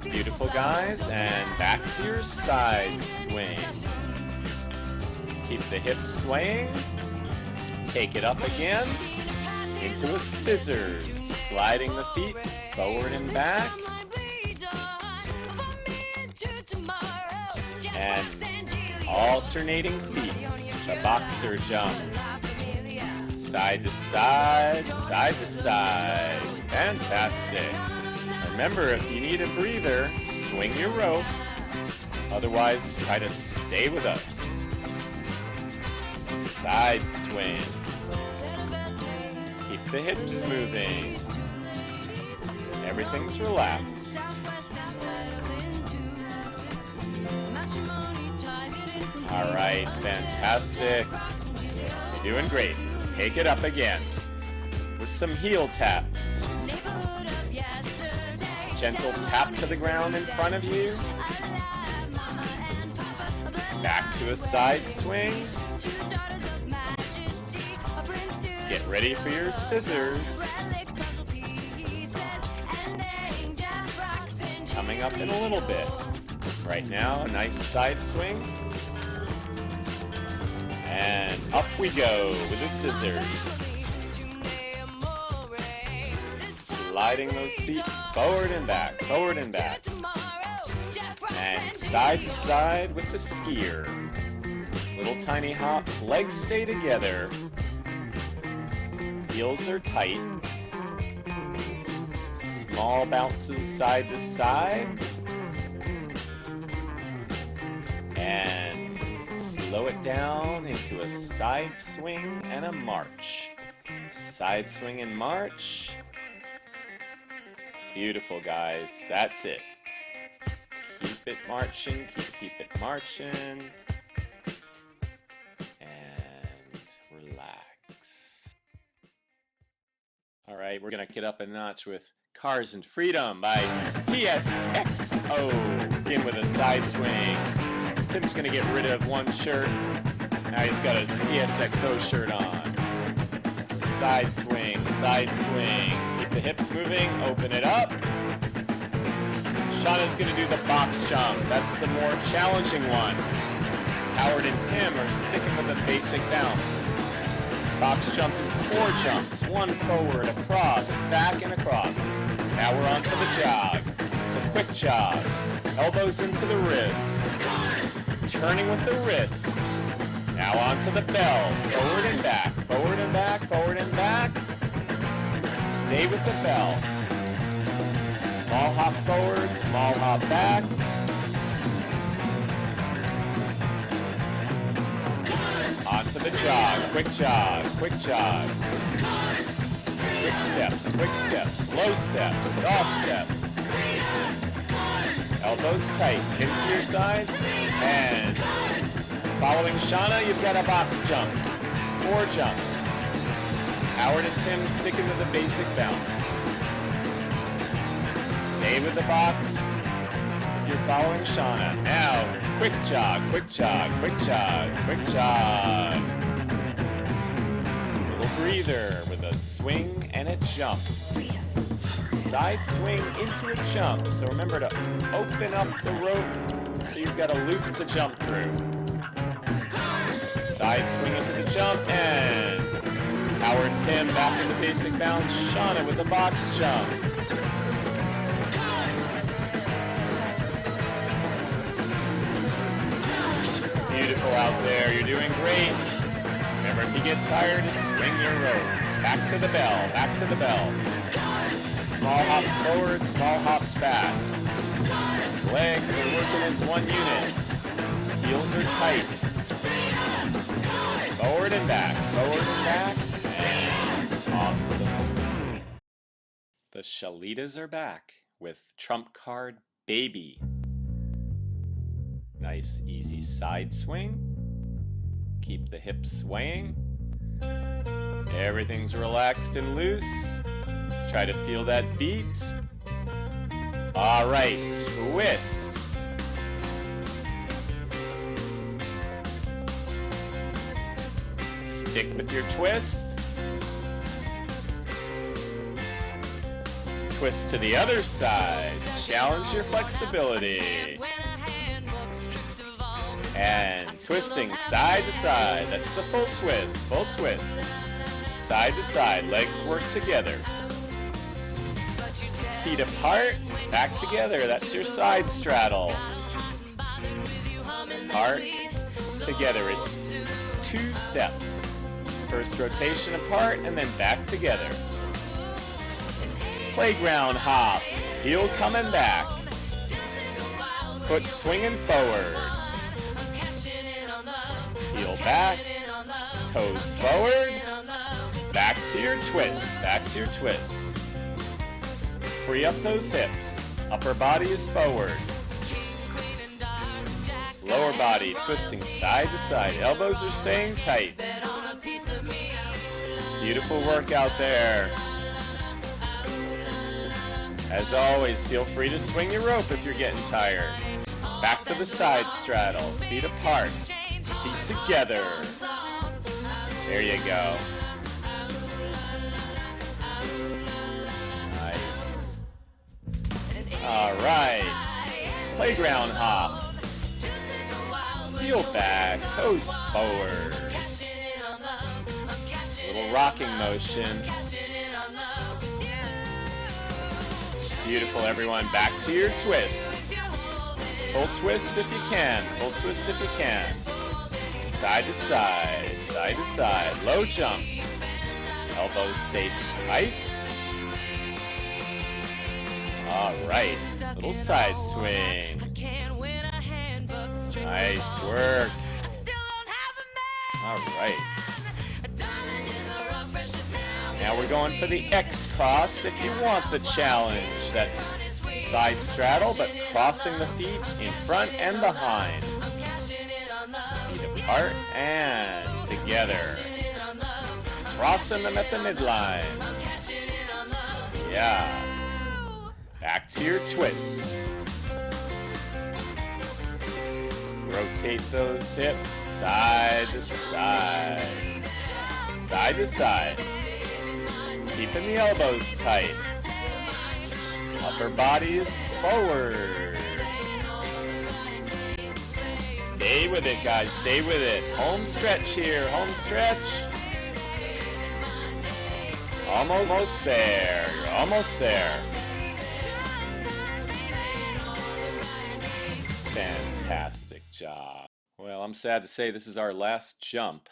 Beautiful, guys. And back to your side swing. Keep the hips swaying. Take it up again. Into a scissors. Sliding the feet forward and back. And alternating feet. A boxer jump. Side to side, side to side. Fantastic. Remember, if you need a breather, swing your rope. Otherwise, try to stay with us. Side swing. Keep the hips moving. Everything's relaxed. All right, fantastic. You're doing great. Take it up again with some heel taps. Gentle tap to the ground in front of you. Back to a side swing. Get ready for your scissors. Coming up in a little bit. Right now, a nice side swing. And up we go with the scissors. Sliding those feet forward and back, forward and back. And side to side with the skier. Little tiny hops, legs stay together. Heels are tight. Small bounces side to side. And slow it down into a side swing and a march. Side swing and march. Beautiful, guys. That's it. Keep it marching. Keep it marching. And relax. All right, we're going to get up a notch with Cars and Freedom by PSXO. Begin with a side swing. Tim's going to get rid of one shirt. Now he's got his PSXO shirt on. Side swing, side swing. Keep the hips moving, open it up. Shana's going to do the box jump. That's the more challenging one. Howard and Tim are sticking with a basic bounce. Box jump is 4 jumps. 1 forward, across, back, and across. Now we're on to the jog. It's a quick jog. Elbows into the ribs. Turning with the wrist. Now onto the bell. Forward and back, forward and back, forward and back. Stay with the bell. Small hop forward, small hop back. Onto the jog, quick jog, quick jog. Quick steps, low steps, soft steps. Elbows tight, into your sides, and following Shana, you've got a box jump. 4 jumps. Howard and Tim sticking with the basic bounce. Stay with the box if you're following Shana. Now, quick jog, quick jog, quick jog, quick jog. Little breather with a swing and a jump. Side swing into a jump. So remember to open up the rope so you've got a loop to jump through. Side swing into the jump and Howard Tim back in the basic bounce. Shana with the box jump. Beautiful out there. You're doing great. Remember, if you get tired, swing your rope. Back to the bell. Back to the bell. Small hops forward, small hops back. Legs are working as one unit. Heels are tight. Forward and back. Forward and back. And awesome. The Shalitas are back with trump card Baby. Nice easy side swing. Keep the hips swaying. Everything's relaxed and loose. Try to feel that beat. All right, twist. Stick with your twist. Twist to the other side. Challenge your flexibility. And twisting side to side. That's the full twist. Full twist. Side to side. Legs work together. Feet apart. Back together. That's your side straddle. Apart. Together. It's 2 steps. First rotation apart and then back together. Playground hop. Heel coming back. Foot swinging forward. Heel back, toes forward, back to your twist, back to your twist. Free up those hips, upper body is forward. Lower body twisting side to side, elbows are staying tight. Beautiful work out there. As always, feel free to swing your rope if you're getting tired. Back to the side straddle, feet apart. Feet together. There you go. Nice. All right. Playground hop. Heel back, toes forward. Little rocking motion. Beautiful, everyone. Back to your twist. Full twist if you can. Full twist if you can. Side to side, side to side, low jumps. Elbows stay tight. All right, little side swing. Nice work. All right. Now we're going for the X cross if you want the challenge. That's side straddle, but crossing the feet in front and behind. Feet apart and together. Crossing them at the midline. Yeah. Back to your twist. Rotate those hips side to side. Side to side. Keeping the elbows tight. Upper body is forward. Stay with it, guys. Stay with it. Home stretch here. Home stretch. Almost there. You're almost there. Fantastic job. Well, I'm sad to say this is our last jump.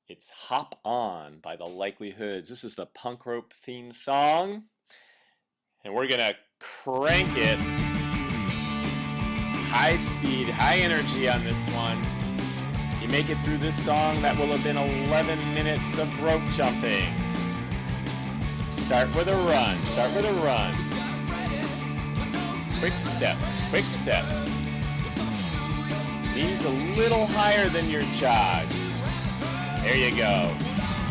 It's Hop On by the Likelihoods. This is the punk rope theme song. And we're gonna crank it. High speed, high energy on this one. You make it through this song, that will have been 11 minutes of rope jumping. Start with a run, start with a run. Quick steps, quick steps. Knees a little higher than your jog. There you go.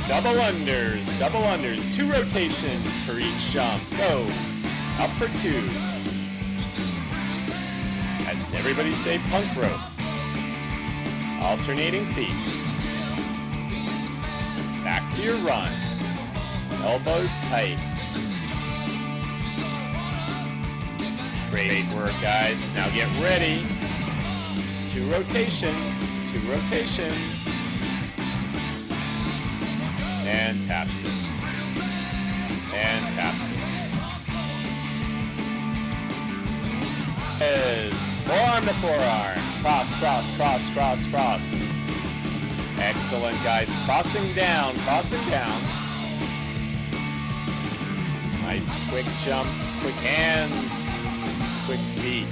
Double unders, 2 rotations for each jump. Go, up for 2. As everybody say punk rope. Alternating feet. Back to your run. Elbows tight. Great work, guys. Now get ready. 2 rotations. Fantastic. Forearm to forearm. Cross. Excellent, guys. Crossing down. Nice quick jumps, quick hands, quick feet.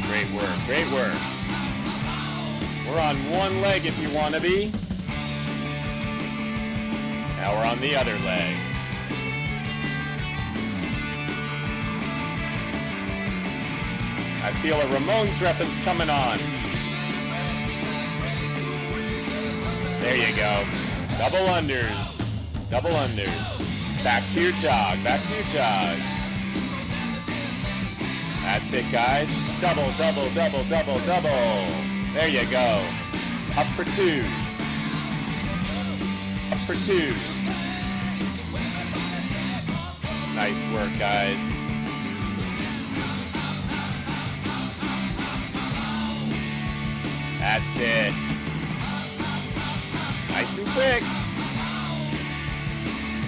Great work. We're on one leg if you want to be. Now we're on the other leg. I feel a Ramones reference coming on. There you go. Double unders. Back to your jog. That's it, guys. Double. There you go. Up for 2. Nice work, guys. That's it. Nice and quick.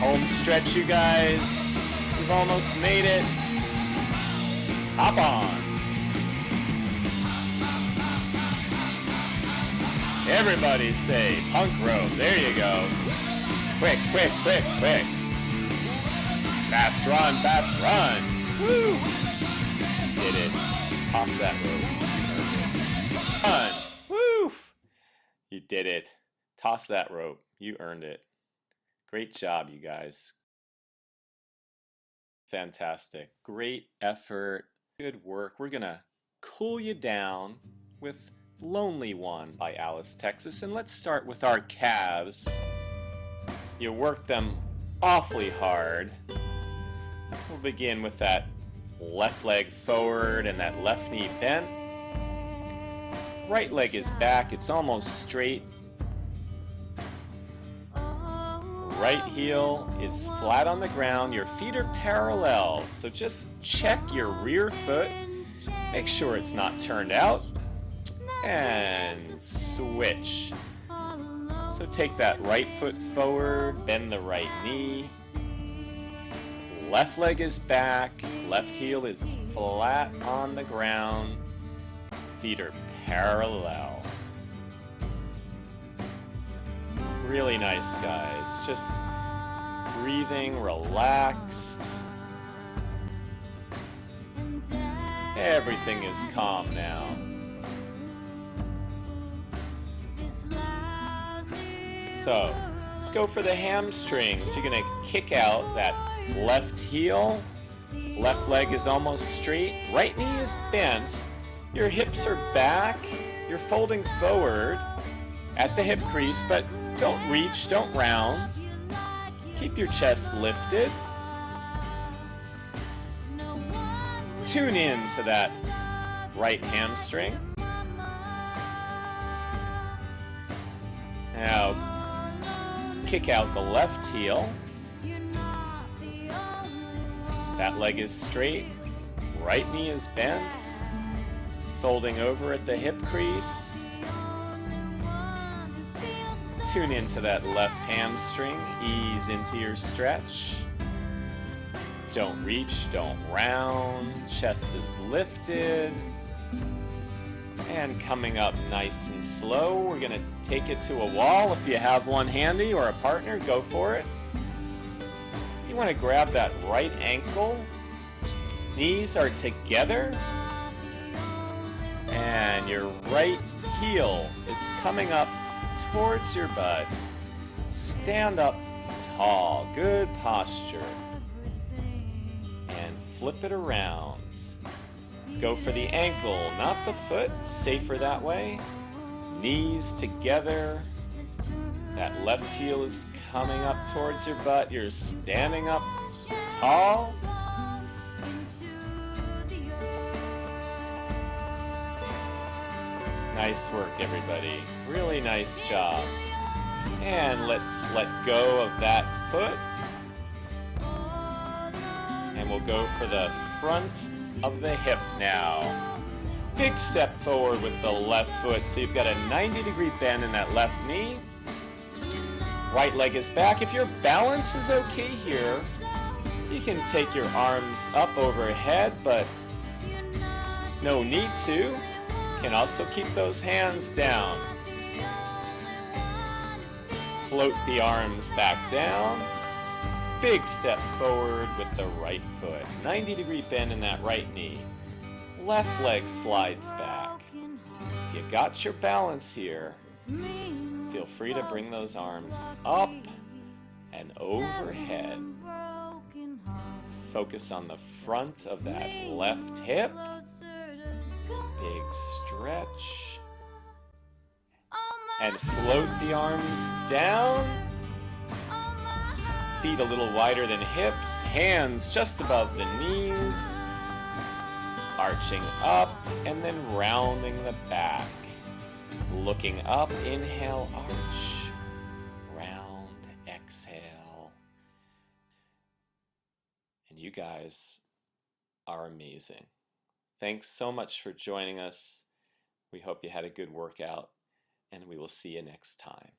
Home stretch, you guys. We've almost made it. Hop on. Everybody say punk rope. There you go. Quick. Fast run. Woo! Did it. Off that rope. Run. Woo! You did it. Toss that rope. You earned it. Great job, you guys. Fantastic. Great effort. Good work. We're going to cool you down with Lonely One by Alice, Texas. And let's start with our calves. You work them awfully hard. We'll begin with that left leg forward and that left knee bent. Right leg is back. It's almost straight. Right heel is flat on the ground. Your feet are parallel. So just check your rear foot. Make sure it's not turned out. And switch. So take that right foot forward, bend the right knee. Left leg is back, left heel is flat on the ground. Feet are parallel. Really nice, guys. Just breathing, relaxed. Everything is calm now. So, let's go for the hamstrings. You're going to kick out that left heel. Left leg is almost straight. Right knee is bent. Your hips are back. You're folding forward at the hip crease, but don't reach, don't round. Keep your chest lifted. Tune in to that right hamstring. Now, kick out the left heel. That leg is straight. Right knee is bent. Folding over at the hip crease. Tune into that left hamstring. Ease into your stretch. Don't reach, don't round. Chest is lifted. And coming up nice and slow, we're going to take it to a wall. If you have one handy or a partner, go for it. You want to grab that right ankle. Knees are together. And your right heel is coming up towards your butt. Stand up tall. Good posture. And flip it around. Go for the ankle, not the foot. Safer that way. Knees together. That left heel is coming up towards your butt. You're standing up tall. Nice work, everybody. Really nice job. And let's let go of that foot. And we'll go for the front of the hip now. Big step forward with the left foot. So you've got a 90-degree bend in that left knee. Right leg is back. If your balance is okay here, you can take your arms up overhead, but no need to. You can also keep those hands down. Float the arms back down. Big step forward with the right foot. 90-degree bend in that right knee. Left leg slides back. You got your balance here. Feel free to bring those arms up and overhead. Focus on the front of that left hip. Big stretch. And float the arms down. Feet a little wider than hips. Hands just above the knees. Arching up and then rounding the back. Looking up, inhale, arch. Round, exhale. And you guys are amazing. Thanks so much for joining us. We hope you had a good workout, and we will see you next time.